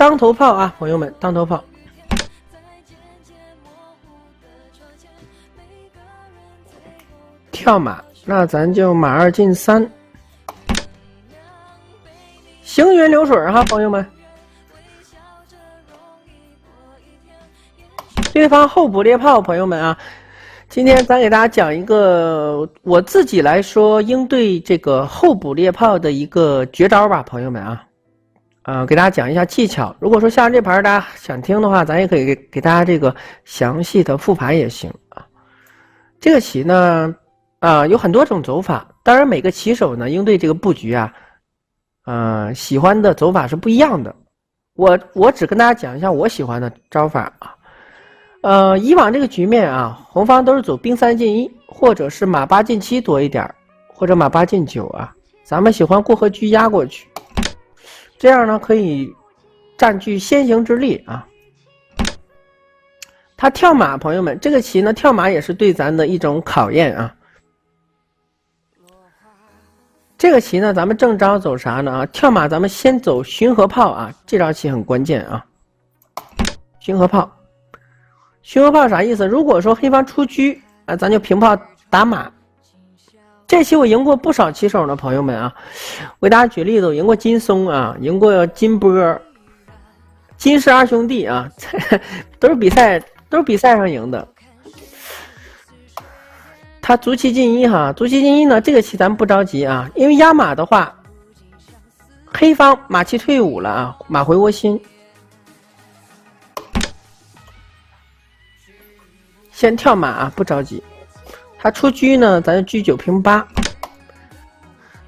当头炮啊，朋友们，当头炮。跳马，那咱就马二进3，行云流水哈，朋友们。对方候补猎炮，朋友们啊，今天咱给大家讲一个我自己来说应对这个候补猎炮的一个绝招吧，朋友们啊，给大家讲一下技巧。如果说下这盘大家想听的话，咱也可以给大家这个详细的复盘也行啊。这个棋呢，有很多种走法，当然每个棋手呢应对这个布局喜欢的走法是不一样的。我只跟大家讲一下我喜欢的招法啊。以往这个局面啊，红方都是走兵3进1，或者是马8进7多一点，或者马8进9啊。咱们喜欢过河车压过去，这样呢可以占据先行之力啊。他跳马，朋友们，这个棋呢跳马也是对咱的一种考验啊。这个棋呢，咱们正招走啥呢？跳马咱们先走巡河炮啊，这招棋很关键啊。巡河炮。巡河炮啥意思？如果说黑方出车啊，咱就平炮打马。这期我赢过不少棋手呢，朋友们啊，我给大家举例子，我赢过金松啊，赢过金波、金氏2兄弟啊，都是比赛上赢的。他卒棋进1哈，卒棋进1呢，这个棋咱们不着急啊，因为压马的话，黑方马七退5了啊，马回窝心。先跳马啊，不着急。他出车呢，咱就车9平8。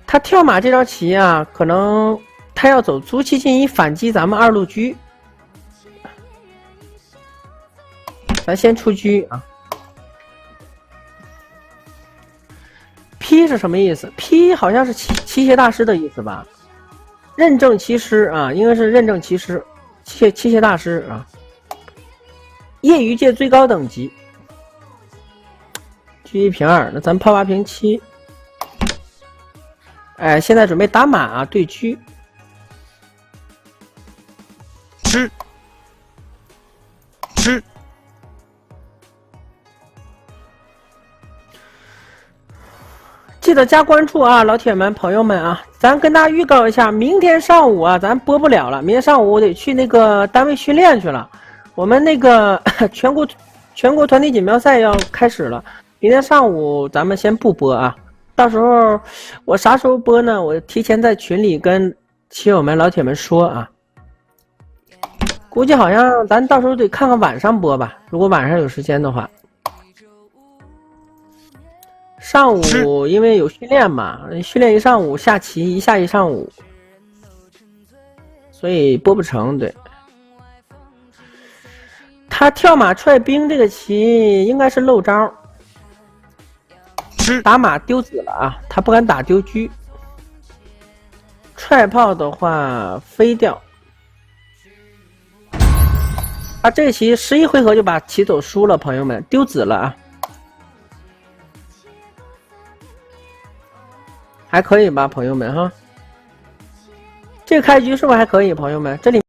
他跳马这招棋啊，可能他要走卒棋进1反击咱们2路车。咱先出车啊。P 是什么意思 ？P 好像是棋械大师的意思吧？认证棋师啊，应该是认证棋师，棋械大师啊，业余界最高等级。车1平2，那咱炮8平7。哎，现在准备打马啊，对车。吃。记得加关注啊，老铁们、朋友们啊，咱跟大家预告一下，明天上午啊，咱播不了了。明天上午我得去那个单位训练去了，我们那个全国团体锦标赛要开始了。明天上午咱们先不播啊，到时候我啥时候播呢？我提前在群里跟棋友们、老铁们说啊。估计好像咱到时候得看看晚上播吧，如果晚上有时间的话。上午因为有训练嘛，训练一上午，下棋一下一上午，所以播不成。对，他跳马踹兵这个棋应该是漏招，打马丢子了啊，他不敢打丢车。踹炮的话飞掉，这个棋11回合就把棋走输了，朋友们，丢子了啊。还可以吧，朋友们哈。这个开局是不是还可以，朋友们？这里。